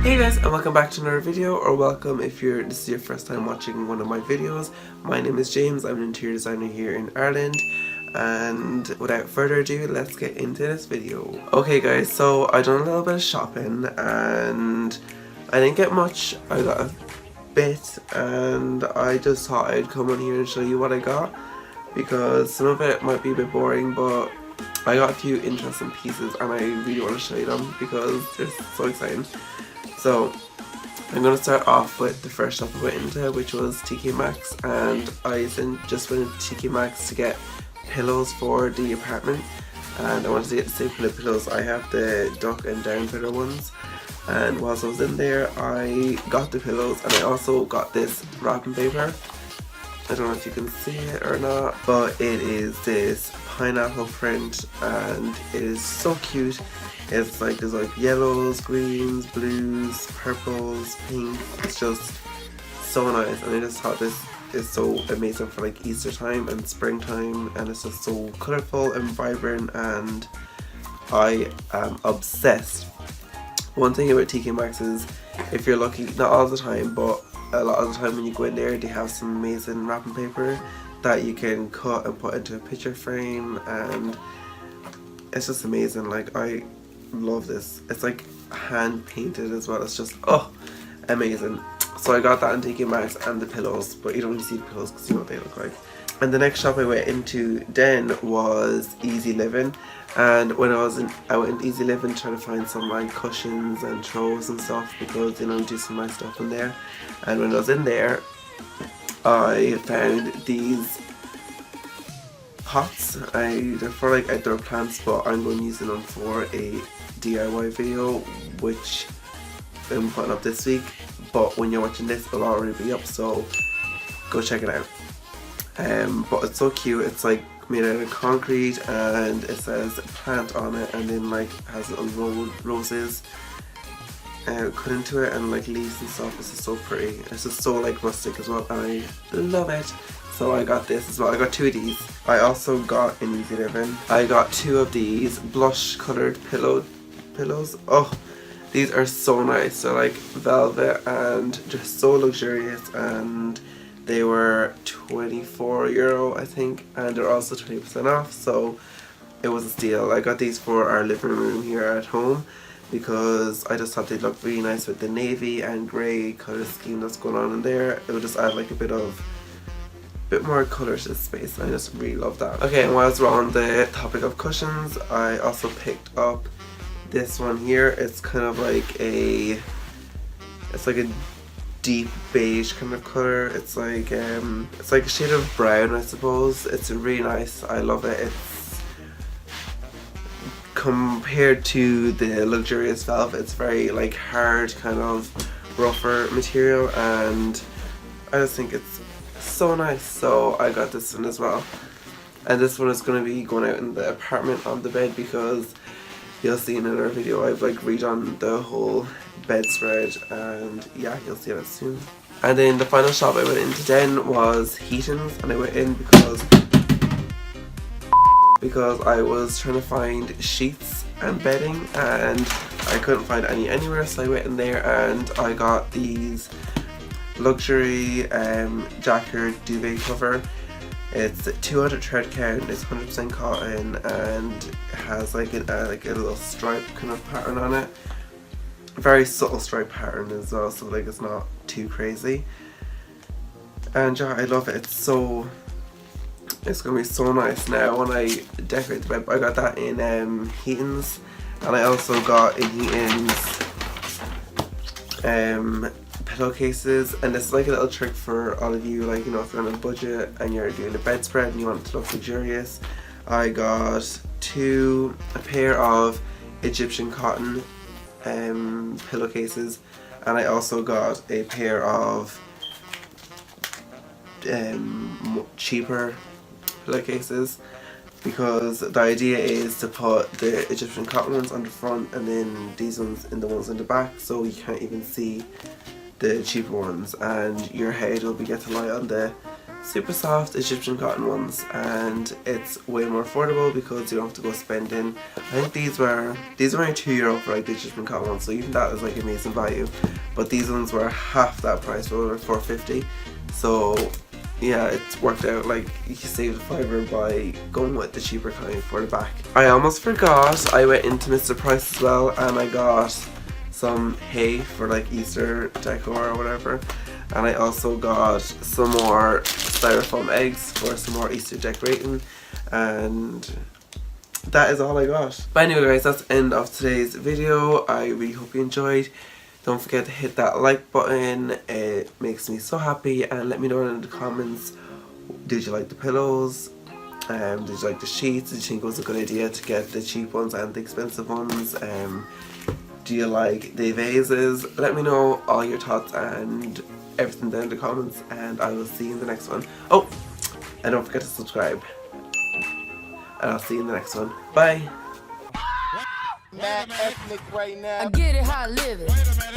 Hey guys, and welcome back to another video, or welcome if this is your first time watching one of my videos. My name is James, I'm an interior designer here in Ireland, and without further ado, let's get into this video. Okay guys, so I done a little bit of shopping and I didn't get much. I got a bit and I just thought I'd come on here and show you what I got, because some of it might be a bit boring, but I got a few interesting pieces and I really want to show you them because they're so exciting. So I'm going to start off with the first shop I went into, which was TK Maxx, and I just went into TK Maxx to get pillows for the apartment, and I wanted to get the same kind of pillows. I have the duck and down feather ones, and whilst I was in there I got the pillows and I also got this wrapping paper. I don't know if you can see it or not, but it is this pineapple print and it is so cute. It's like, there's like yellows, greens, blues, purples, pink. It's just so nice, and I just thought this is so amazing for like Easter time and springtime, and it's just so colourful and vibrant, and I am obsessed. One thing about TK Maxx is, if you're lucky, not all the time, but a lot of the time when you go in there, they have some amazing wrapping paper that you can cut and put into a picture frame, and it's just amazing. Like, I love this. It's like hand painted as well. It's just amazing. So I got that in TK Maxx and the pillows, but you don't really see the pillows because you know what they look like. And the next shop I went into then was Easy Living, and when I went into Easy Living trying to find some like cushions and throws and stuff, because do some nice stuff in there. And when I was in there I found these pots. They're for like outdoor plants, but I'm going to use them for a DIY video which I'm putting up this week, but when you're watching this it'll already be up, so go check it out. But it's so cute. It's like made out of concrete and it says plant on it, and then like has little roses cut into it and like leaves and stuff. It's just so pretty. It's just so like rustic as well, and I love it. So I got this as well. I got two of these. I also got in Easy Living, I got two of these blush colored pillows. Oh, these are so nice. They're like velvet and just so luxurious, and they were €24 I think, and they're also 20% off, so it was a steal. I got these for our living room here at home because I just thought they'd look really nice with the navy and grey colour scheme that's going on in there. It would just add like a bit more colour to the space, and I just really love that. Okay, and whilst we're on the topic of cushions, I also picked up this one here. It's kind of like a deep beige kind of colour. It's like a shade of brown, I suppose. It's really nice. I love it. It's compared to the luxurious velvet, it's very like hard, kind of rougher material, and I just think it's so nice. So I got this one as well, and this one is going to be going out in the apartment on the bed, because you'll see in another video I've like redone the whole bedspread, and yeah, you'll see that soon. And then the final shop I went into then was Heaton's, and I went in because I was trying to find sheets and bedding and I couldn't find any anywhere, so I went in there and I got these luxury jacquard duvet cover. It's 200 thread count, it's 100% cotton, and it has like a little stripe kind of pattern on it. Very subtle stripe pattern as well, so like it's not too crazy. And yeah, I love it. It's gonna be so nice now when I decorate the bed. I got that in Heaton's, and I also got in Heaton's pillowcases, and this is like a little trick for all of you, like, you know, if you're on a budget and you're doing a bedspread and you want it to look luxurious. I got a pair of Egyptian cotton pillowcases, and I also got a pair of cheaper pillowcases, because the idea is to put the Egyptian cotton ones on the front and then these ones in the ones in the back, so you can't even see the cheaper ones, and your head will get to lie on the super soft Egyptian cotton ones, and it's way more affordable because you don't have to go spending. I think these were only €2 for like the Egyptian cotton ones, so even that is like amazing value. But these ones were half that price, so they were $4.50. So yeah, it's worked out like you saved a fiver by going with the cheaper kind for the back. I almost forgot, I went into Mr. Price as well, and I got some hay for like Easter decor or whatever, and I also got some more styrofoam eggs for some more Easter decorating, and that is all I got. But anyway guys, that's the end of today's video. I really hope you enjoyed. Don't forget to hit that like button, it makes me so happy, and let me know in the comments, did you like the pillows? Did you like the sheets? Did you think it was a good idea to get the cheap ones and the expensive ones? Do you like the vases? Let me know all your thoughts and everything down in the comments, and I will see you in the next one. Oh, and don't forget to subscribe. And I'll see you in the next one. Bye! Mad ethnic right now. I get it how I live it.